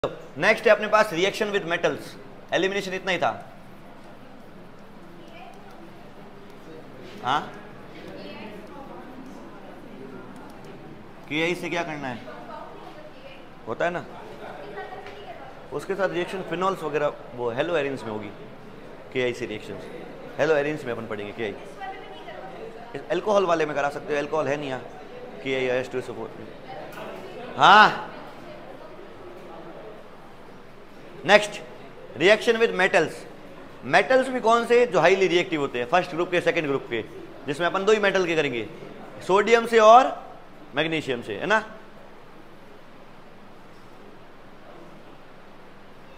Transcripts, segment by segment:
Next है अपने पास reaction with metals. Elimination इतना ही था। हाँ, KI से क्या करना है, होता है ना, उसके साथ रिएक्शन फिनॉल्स वगैरह वो हेलो एरिन्स में होगी। KI से रिएक्शंस हेलो एरिन्स में अपन पढ़ेंगे। KI एल्कोहल वाले में करा सकते हो, एल्कोहल है नहीं यहाँ KI सपोर्ट। हाँ, next reaction with metals. Metals भी कौन से, जो हाईली रिएक्टिव होते हैं, फर्स्ट ग्रुप के सेकंड ग्रुप के, जिसमें अपन दो ही मेटल के करेंगे, सोडियम से और मैग्नीशियम से, है ना।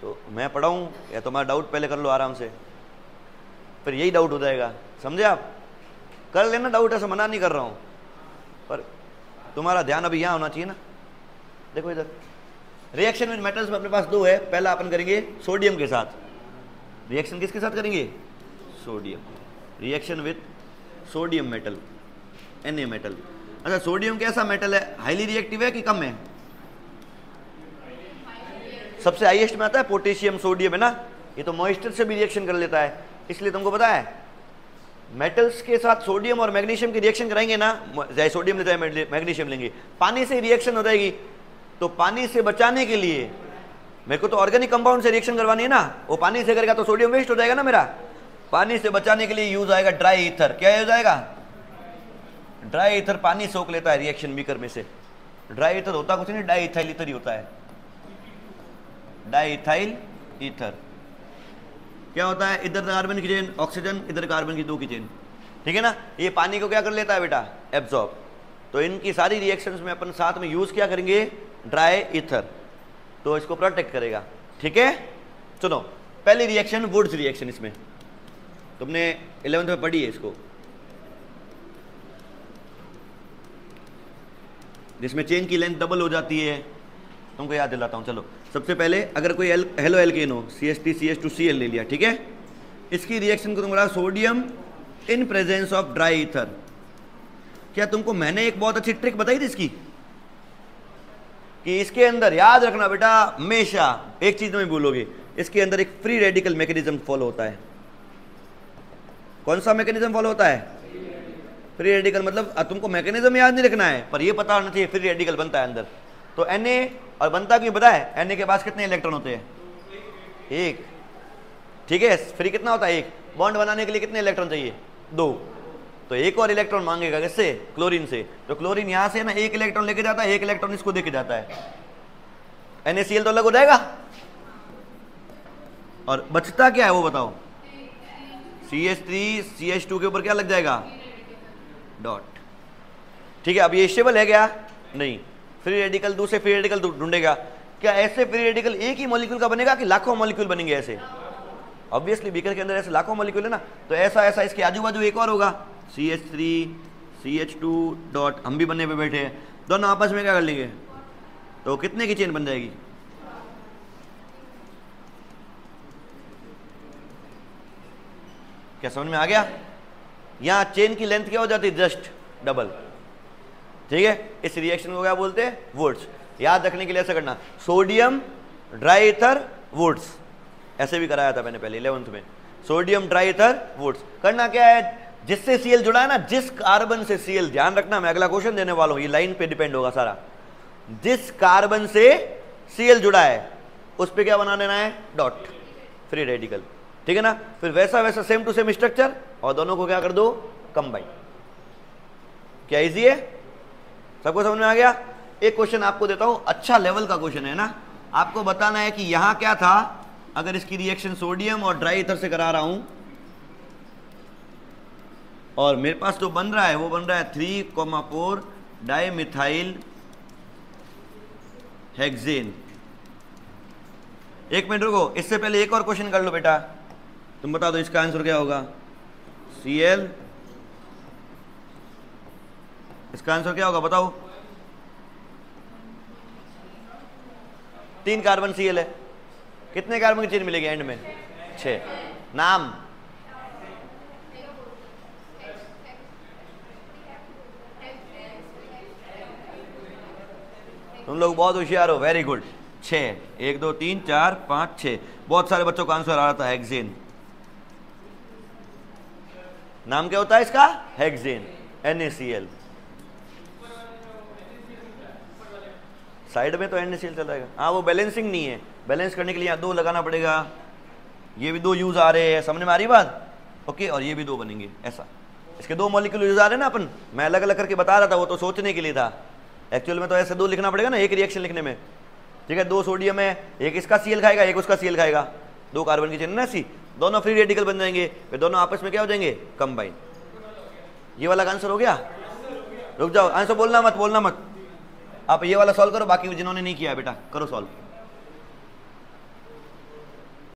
तो मैं पढ़ाऊं या तुम्हारा डाउट पहले कर लो आराम से, फिर यही डाउट हो जाएगा, समझे आप। कर लेना डाउट, ऐसा मना नहीं कर रहा हूं, पर तुम्हारा ध्यान अभी यहां होना चाहिए ना। देखो इधर रिएक्शन विद मेटल्स में अपने पास दो है। पहला अपन करेंगे सोडियम के साथ। रिएक्शन किसके साथ करेंगे, sodium. Reaction with sodium metal, Na metal. अच्छा, सोडियम कैसा मेटल है, हाईली रिएक्टिव है कि कम है? सबसे हाईएस्ट में आता है पोटेशियम सोडियम, है ना। ये तो मॉइस्चर से भी रिएक्शन कर लेता है, इसलिए तुमको पता है मेटल्स के साथ सोडियम और मैग्नीशियम की रिएक्शन कराएंगे ना, चाहे सोडियम ले चाहे मैग्नीशियम लेंगे, पानी से रिएक्शन हो जाएगी। तो पानी से बचाने के लिए मेरे को तो ऑर्गेनिक कंपाउंड से रिएक्शन करवानी है ना, वो पानी से करेगा तो सोडियम वेस्ट हो जाएगा ना मेरा। पानी से बचाने के लिए यूज आएगा ड्राई ईथर। क्या यूज आएगा, ड्राई ईथर। पानी सोख लेता है रिएक्शन बीकर में से। ड्राई ईथर होता कुछ नहीं, डाई इथाइल ईथर ही होता है, डाई इथाइल ईथर। क्या होता है, इधर कार्बन की चेन ऑक्सीजन, इधर कार्बन की 2 की चेन, ठीक है ना। ये पानी को क्या कर लेता है बेटा, एब्जॉर्ब। तो इनकी सारी रिएक्शंस में अपन साथ में यूज क्या करेंगे, ड्राई ईथर, तो इसको प्रोटेक्ट करेगा, ठीक है। सुनो, पहली रिएक्शन वुड्स रिएक्शन, इसमें तुमने 11th में पढ़ी है इसको, जिसमें चेन की लेंथ डबल हो जाती है। तुमको याद दिलाता हूं, चलो। सबसे पहले अगर कोई हेलो एल्केन हो, CH3CH2Cl ले लिया, ठीक है। इसकी रिएक्शन को तुम sodium in presence of dry ether. क्या तुमको मैंने एक बहुत अच्छी ट्रिक बताई थी इसकी, कि इसके अंदर याद रखना बेटा, हमेशा एक चीज नहीं भूलोगे, इसके अंदर एक फ्री रेडिकल मैकेनिज्म फॉलो होता है। कौन सा मैकेनिज्म फॉलो होता है, फ्री रेडिकल। मतलब तुमको मैकेनिज्म याद नहीं रखना है, पर ये पता होना चाहिए फ्री रेडिकल बनता है अंदर। तो Na, और बनता क्यों पता है, Na के पास कितने इलेक्ट्रॉन होते हैं, 1, ठीक है। फ्री कितना होता है, 1। बॉन्ड बनाने के लिए कितने इलेक्ट्रॉन चाहिए, 2। तो एक और इलेक्ट्रॉन मांगेगा, किससे, क्लोरीन से। तो क्लोरीन यहां से ना 1 इलेक्ट्रॉन लेके जाता है, 1 इलेक्ट्रॉन इसको देके जाता है, NaCl तो अलग हो जाएगा। और बचता क्या है वो बताओ, CH3CH2 के ऊपर क्या लग जाएगा, डॉट, ठीक है। अब ये स्टेबल है क्या, नहीं। फ्री रेडिकल, दूसरे फ्री रेडिकल ढूंढेगा। क्या ऐसे फ्री रेडिकल एक ही मॉलिक्यूल का बनेगा कि लाखों मॉलिक्यूल बनेंगे ऐसे? ऑब्वियसली बीकर के अंदर ऐसे लाखों मॉलिक्यूल है ना, तो ऐसा ऐसा इसके आजू बाजू एक और होगा, CH3CH2 डॉट। हम भी बनने पे बैठे हैं, दोनों आपस में क्या कर लेंगे, तो कितने की चेन बन जाएगी, क्या समझ में आ गया। यहां चेन की लेंथ क्या हो जाती है, जस्ट डबल, ठीक है। इस रिएक्शन को क्या बोलते हैं, वुड्स। याद रखने के लिए ऐसा करना, सोडियम ड्राई ईथर वुड्स, ऐसे भी कराया था मैंने पहले 11th में। Sodium dry ether Wurtz. करना क्या है, जिससे Cl जुड़ा है ना, जिस कार्बन से Cl, ध्यान रखना मैं अगला क्वेश्चन देने वाला हूं, ये लाइन पे डिपेंड होगा सारा। जिस कार्बन से Cl जुड़ा है उस पे क्या बना देना है, डॉट, फ्री रेडिकल, ठीक है ना। फिर वैसा वैसा सेम टू सेम स्ट्रक्चर, और दोनों को क्या कर दो, कंबाइन। क्या इजी है, सबको समझ में आ गया। एक क्वेश्चन आपको देता हूं, अच्छा लेवल का क्वेश्चन है ना। आपको बताना है कि यहां क्या था, अगर इसकी रिएक्शन सोडियम और ड्राई ईथर से करा रहा हूं, और मेरे पास जो बन रहा है वो बन रहा है 3,4 डाइमिथाइल हेक्सेन। एक मिनट रुको, इससे पहले एक और क्वेश्चन कर लो बेटा, तुम बता दो इसका आंसर क्या होगा, Cl। इसका आंसर क्या होगा बताओ, 3 कार्बन Cl है, कितने कार्बन की चेन मिलेगी एंड में, 6। नाम, तुम लोग बहुत होशियार हो, वेरी गुड। 6, 1 2 3 4 5 6। बहुत सारे बच्चों का आंसर आ रहा था हेक्सेन। नाम क्या होता है इसका? Hexane, NaCl। साइड में तो NaCl चल जाएगा। हाँ वो बैलेंसिंग नहीं है, बैलेंस करने के लिए यहाँ 2 लगाना पड़ेगा। ये भी 2 यूज आ रहे हैं, समझ में आ रही बात? ओके, और ये भी 2 बनेंगे ऐसा। इसके 2 मॉलिक्यूल यूज आ रहे हैं ना, अपन मैं अलग अलग करके बता रहा था, वो तो सोचने के लिए था। एक्चुअल में तो ऐसे 2 लिखना पड़ेगा ना एक रिएक्शन लिखने में। ठीक है, 2 सोडियम है, एक इसका Cl खाएगा, एक उसका Cl खाएगा, 2 कार्बन की चेन ना सी, दोनों फ्री रेडिकल बन जाएंगे, फिर दोनों आपस में क्या हो जाएंगे? कंबाइन। ये वाला आंसर हो गया? रुक जाओ, आंसर बोलना मत, बोलना मत। आप ये वाला सॉल्व करो, बाकी जिन्होंने नहीं किया बेटा करो सॉल्व।